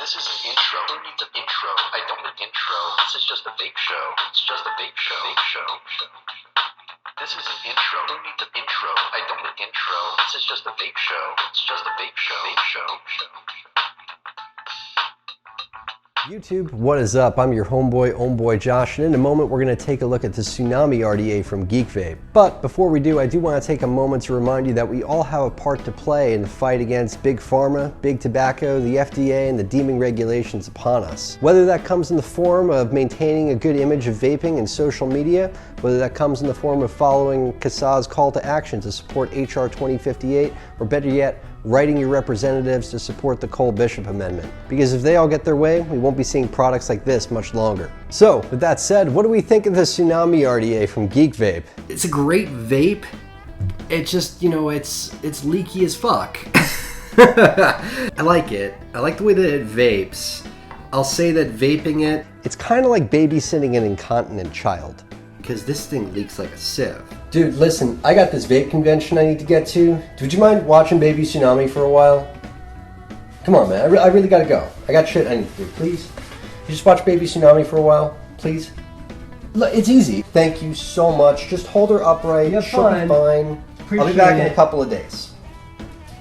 This is an intro. Who needs an intro? I don't need an intro. This is just a vape show. It's just a vape show. Vape show. This is an intro. Who needs an intro? I don't need an intro. This is just a vape show. It's just a vape show. Vape show. YouTube, what is up? I'm your homeboy Josh, and in a moment we're going to take a look at the Tsunami RDA from GeekVape. But before we do, I do want to take a moment to remind you that we all have a part to play in the fight against Big Pharma, Big Tobacco, the FDA, and the deeming regulations upon us. Whether that comes in the form of maintaining a good image of vaping in social media, whether that comes in the form of following CASAA's call to action to support HR 2058, or better yet, writing your representatives to support the Cole-Bishop Amendment. Because if they all get their way, we won't be seeing products like this much longer. So, with that said, what do we think of the Tsunami RDA from GeekVape? It's a great vape. It just, it's leaky as fuck. I like it. I like the way that it vapes. I'll say that vaping it... It's kind of like babysitting an incontinent child. Because this thing leaks like a sieve. Dude, listen, I got this vape convention I need to get to. Would you mind watching Baby Tsunami for a while? Come on, man. I really gotta go. I got shit I need to do. Please? You just watch Baby Tsunami for a while? Please? Look, it's easy. Thank you so much. Just hold her upright. Yeah, she'll be fine. I'll be back in a couple of days.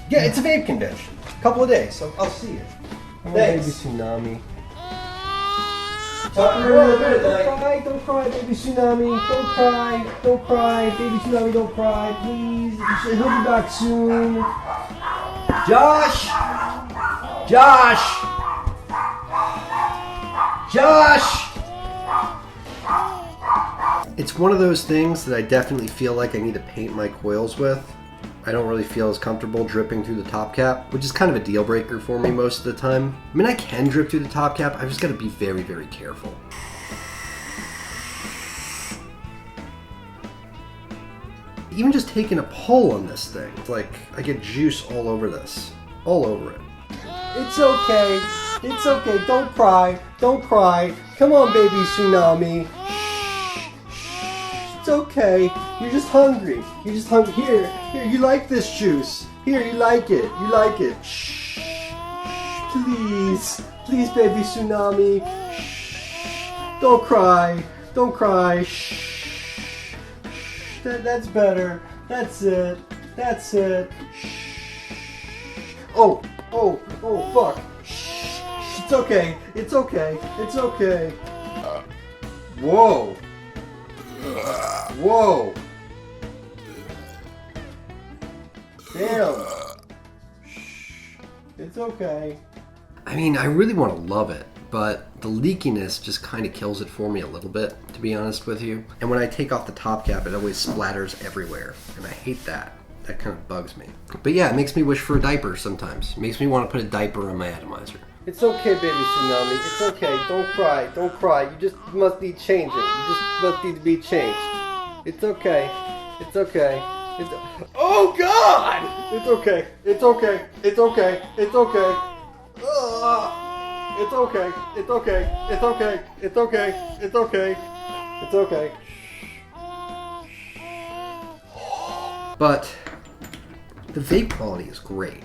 Yeah, it's a vape convention. A couple of days. I'll see you. Thanks. Baby Tsunami. Don't cry, Baby Tsunami. Don't cry, Baby Tsunami. Don't cry, please. He'll be back soon. Josh. It's one of those things that I definitely feel like I need to paint my coils with. I don't really feel as comfortable dripping through the top cap, which is kind of a deal breaker for me most of the time. I mean, I can drip through the top cap, I've just got to be very, very careful. Even just taking a pull on this thing, it's like I get juice all over this. All over it. It's okay. Don't cry. Come on, Baby Tsunami. It's okay. You're just hungry. Here, you like this juice. Here, you like it. Shh. Please, Baby Tsunami. Shh. Don't cry. Shh. That's better. That's it. Shh. Oh, fuck. Shh. It's okay. Whoa. Damn. It's okay. I mean, I really want to love it, but the leakiness just kind of kills it for me a little bit, to be honest with you. And when I take off the top cap, it always splatters everywhere, and I hate that. That kind of bugs me. But yeah, it makes me wish for a diaper sometimes. It makes me want to put a diaper on my atomizer. It's okay, Baby Tsunami. It's okay. Don't cry. You just must need changing. You just must need to be changed. It's okay. Oh God! It's okay. It's okay. But the vape quality is great.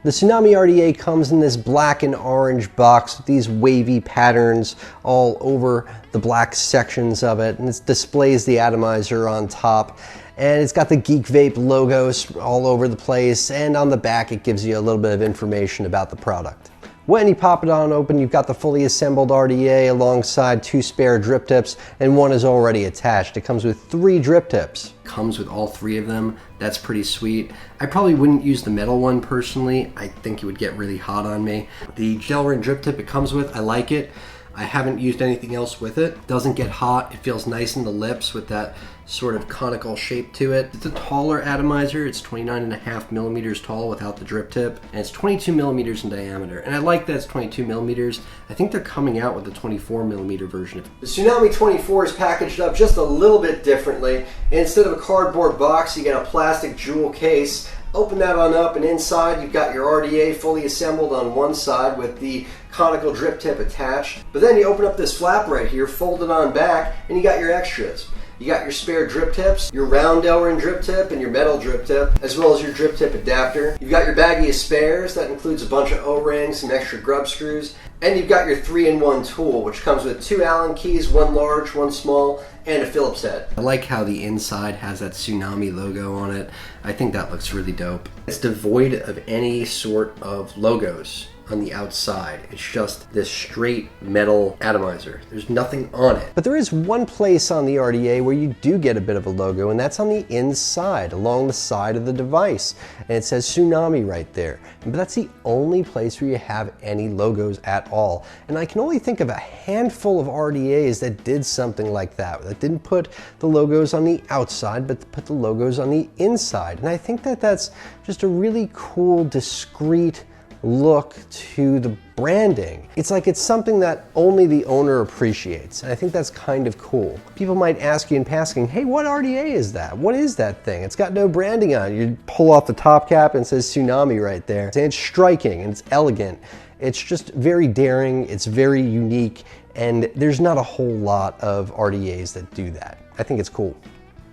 The Tsunami RDA comes in this black and orange box with these wavy patterns all over the black sections of it, and it displays the atomizer on top, and it's got the GeekVape logos all over the place, and on the back it gives you a little bit of information about the product. When you pop it on open, you've got the fully assembled RDA alongside 2 spare drip tips, and 1 is already attached. It comes with 3 drip tips. Comes with all 3 of them. That's pretty sweet. I probably wouldn't use the metal one personally. I think it would get really hot on me. The gel ring drip tip it comes with, I like it. I haven't used anything else with it. Doesn't get hot. It feels nice in the lips with that sort of conical shape to it. It's a taller atomizer. It's 29.5 millimeters tall without the drip tip, and it's 22 millimeters in diameter. And I like that it's 22 millimeters. I think they're coming out with a 24 millimeter version. The Tsunami 24 is packaged up just a little bit differently. Instead of a cardboard box, you get a plastic jewel case. Open that on up, and inside you've got your RDA fully assembled on one side with the conical drip tip attached. But then you open up this flap right here, fold it on back, and you got your extras. You got your spare drip tips, your round Delrin drip tip, and your metal drip tip, as well as your drip tip adapter. You've got your baggie of spares. That includes a bunch of O-rings, some extra grub screws, And you've got your 3-in-1 tool, which comes with 2 Allen keys, one large, one small, and a Phillips head. I like how the inside has that Tsunami logo on it. I think that looks really dope. It's devoid of any sort of logos on the outside. It's just this straight metal atomizer. There's nothing on it. But there is one place on the RDA where you do get a bit of a logo, and that's on the inside, along the side of the device. And it says Tsunami right there. But that's the only place where you have any logos at all. And I can only think of a handful of RDAs that did something like that didn't put the logos on the outside, but put the logos on the inside. And I think that that's just a really cool, discreet look to the branding. It's like it's something that only the owner appreciates, and I think that's kind of cool. People might ask you in passing, hey, what RDA is that? What is that thing? It's got no branding on it. You pull off the top cap and it says Tsunami right there. And it's striking and it's elegant. It's just very daring, it's very unique, and there's not a whole lot of RDAs that do that. I think it's cool.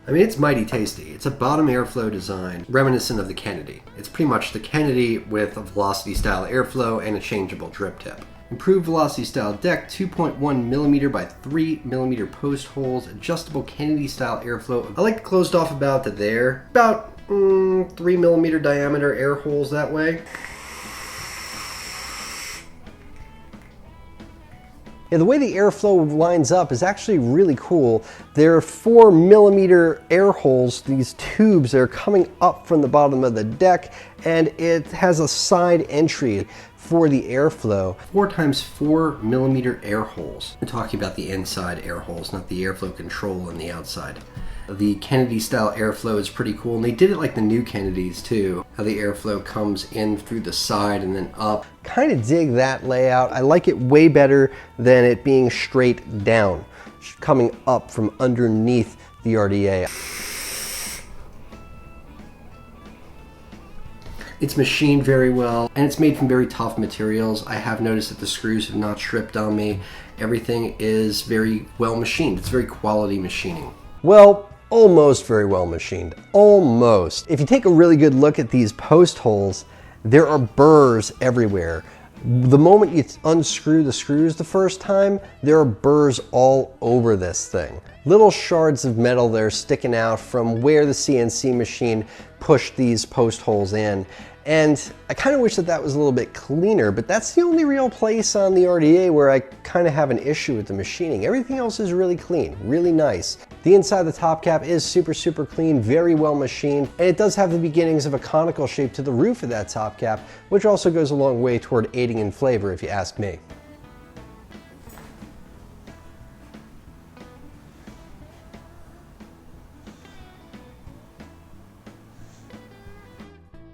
I mean, it's mighty tasty. It's a bottom airflow design reminiscent of the Kennedy. It's pretty much the Kennedy with a velocity style airflow and a changeable drip tip. Improved velocity style deck, 2.1mm by 3mm post holes, adjustable Kennedy style airflow. I like the closed off about there. About 3mm diameter air holes that way. Yeah, the way the airflow lines up is actually really cool. There are 4mm air holes, these tubes that are coming up from the bottom of the deck, and it has a side entry for the airflow. 4 times 4mm air holes. We're talking about the inside air holes, not the airflow control on the outside. The Kennedy style airflow is pretty cool, and they did it like the new Kennedys too, how the airflow comes in through the side and then up. Kind of dig that layout. I like it way better than it being straight down, coming up from underneath the RDA. It's machined very well, and it's made from very tough materials. I have noticed that the screws have not stripped on me. Everything is very well machined. It's very quality machining. Well, almost very well machined. Almost. If you take a really good look at these post holes, there are burrs everywhere. The moment you unscrew the screws the first time, there are burrs all over this thing. Little shards of metal that are sticking out from where the CNC machine pushed these post holes in. And I kind of wish that that was a little bit cleaner, but that's the only real place on the RDA where I kind of have an issue with the machining. Everything else is really clean, really nice. The inside of the top cap is super clean, very well machined, and it does have the beginnings of a conical shape to the roof of that top cap, which also goes a long way toward aiding in flavor if you ask me.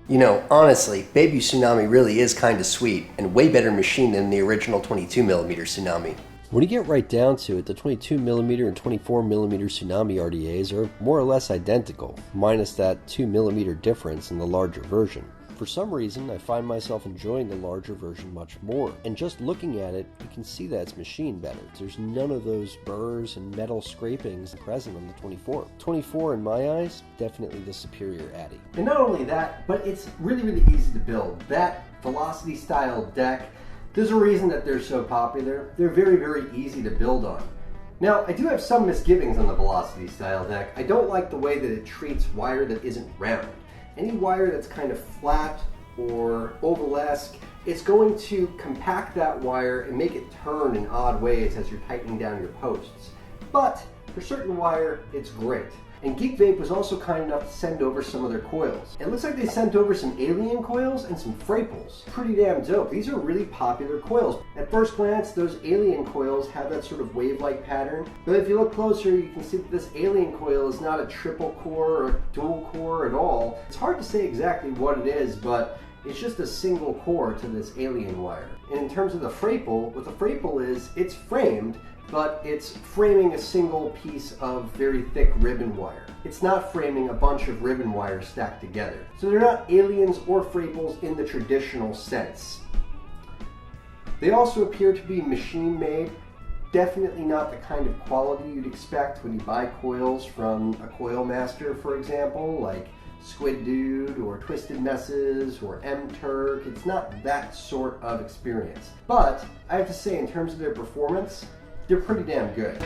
You know, honestly, Baby Tsunami really is kind of sweet and way better machined than the original 22mm Tsunami. When you get right down to it, the 22mm and 24mm Tsunami RDAs are more or less identical, minus that 2mm difference in the larger version. For some reason, I find myself enjoying the larger version much more, and just looking at it, you can see that it's machined better. There's none of those burrs and metal scrapings present on the 24. 24, in my eyes, definitely the superior Addy. And not only that, but it's really easy to build. That velocity style deck, there's a reason that they're so popular. They're very easy to build on. Now, I do have some misgivings on the velocity style deck. I don't like the way that it treats wire that isn't round. Any wire that's kind of flat or oval-esque, it's going to compact that wire and make it turn in odd ways as you're tightening down your posts. But for certain wire, it's great. And GeekVape was also kind enough to send over some of their coils. It looks like they sent over some alien coils and some Fraples. Pretty damn dope. These are really popular coils. At first glance, those alien coils have that sort of wave-like pattern. But if you look closer, you can see that this alien coil is not a triple core or a dual core at all. It's hard to say exactly what it is, but it's just a single core to this alien wire. And in terms of the Fraple, what the Fraple is, it's framed, but it's framing a single piece of very thick ribbon wire. It's not framing a bunch of ribbon wire stacked together. So they're not aliens or Fraples in the traditional sense. They also appear to be machine made, definitely not the kind of quality you'd expect when you buy coils from a coil master, for example, like Squid Dude or Twisted Messes or M-Turk. It's not that sort of experience. But I have to say, in terms of their performance, they're pretty damn good.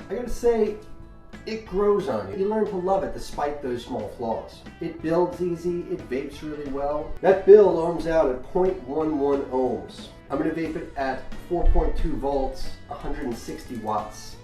I gotta say, it grows on you. You learn to love it despite those small flaws. It builds easy, it vapes really well. That build ohms out at 0.11 ohms. I'm gonna vape it at 4.2 volts, 160 watts.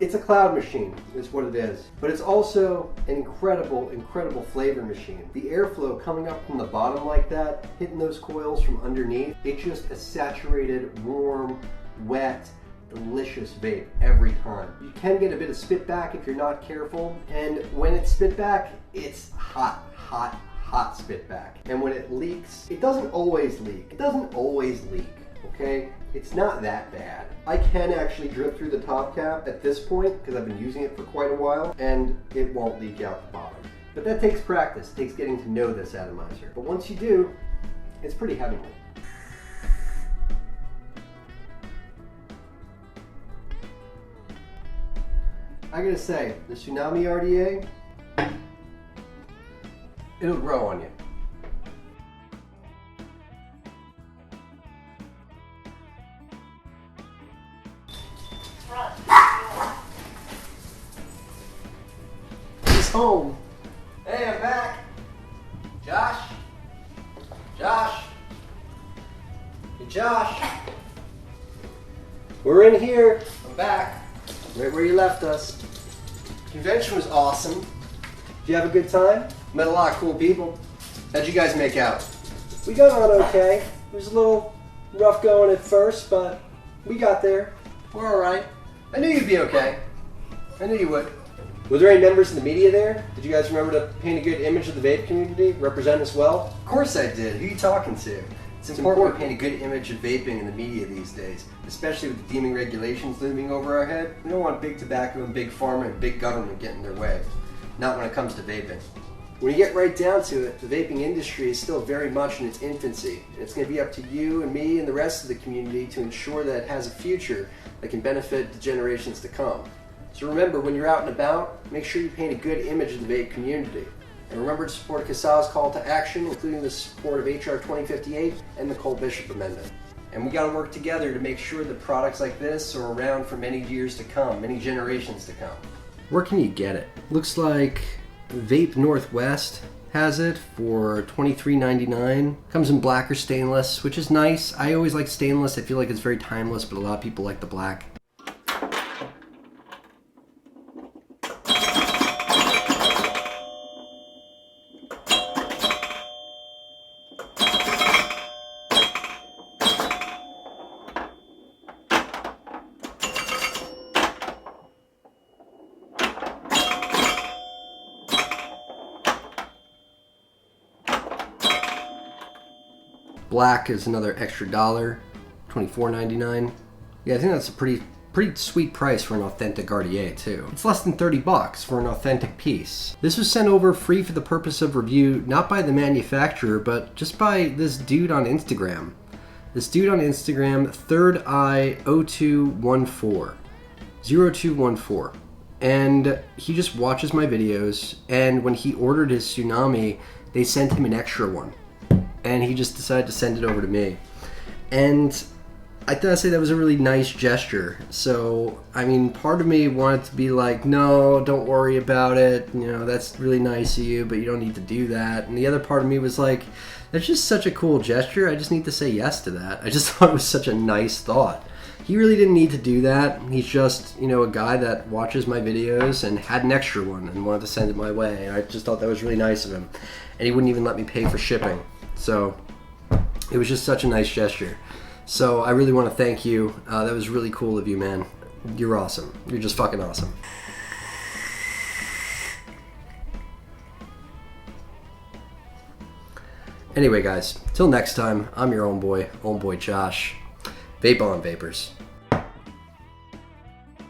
It's a cloud machine, is what it is. But it's also an incredible, incredible flavor machine. The airflow coming up from the bottom like that, hitting those coils from underneath, it's just a saturated, warm, wet, delicious vape every time. You can get a bit of spit back if you're not careful, and when it's spit back, it's hot, hot, hot spit back. And when it leaks, it doesn't always leak. It doesn't always leak, okay? It's not that bad. I can actually drip through the top cap at this point because I've been using it for quite a while, and it won't leak out the bottom. But that takes practice. It takes getting to know this atomizer. But once you do, it's pretty heavenly. I gotta say, the Tsunami RDA, it'll grow on you. He's home. Hey, I'm back. Josh? Josh? Hey, Josh? We're in here. I'm back. Right where you left us. Convention was awesome. Did you have a good time? Met a lot of cool people. How'd you guys make out? We got on okay. It was a little rough going at first, but we got there. We're alright. I knew you'd be okay. I knew you would. Were there any members of the media there? Did you guys remember to paint a good image of the vape community? Represent us well? Of course I did. Who are you talking to? It's important to paint a good image of vaping in the media these days, especially with the deeming regulations looming over our head. We don't want big tobacco and big pharma and big government getting in their way. Not when it comes to vaping. When you get right down to it, the vaping industry is still very much in its infancy. And it's going to be up to you and me and the rest of the community to ensure that it has a future that can benefit the generations to come. So remember, when you're out and about, make sure you paint a good image of the vape community. And remember to support CASAA's call to action, including the support of HR 2058 and the Cole-Bishop Amendment. And we got to work together to make sure that products like this are around for many years to come, many generations to come. Where can you get it? Looks like Vape Northwest has it for $23.99. Comes in black or stainless, which is nice. I always like stainless. I feel like it's very timeless, but a lot of people like the black. Black is another extra $1, $24.99. Yeah, I think that's a pretty sweet price for an authentic RDA too. It's less than 30 bucks for an authentic piece. This was sent over free for the purpose of review, not by the manufacturer, but just by this dude on Instagram. This dude on Instagram, Third Eye 0214. 0214. And he just watches my videos, and when he ordered his Tsunami, they sent him an extra one. And he just decided to send it over to me. And I thought that was a really nice gesture. So, I mean, part of me wanted to be like, no, don't worry about it. You know, that's really nice of you, but you don't need to do that. And the other part of me was like, that's just such a cool gesture. I just need to say yes to that. I just thought it was such a nice thought. He really didn't need to do that. He's just, you know, a guy that watches my videos and had an extra one and wanted to send it my way. And I just thought that was really nice of him. And he wouldn't even let me pay for shipping. So it was just such a nice gesture. So I really want to thank you. That was really cool of you, man. You're awesome. You're just fucking awesome. Anyway, guys, till next time, I'm your own boy Josh. Vape on, Vapers.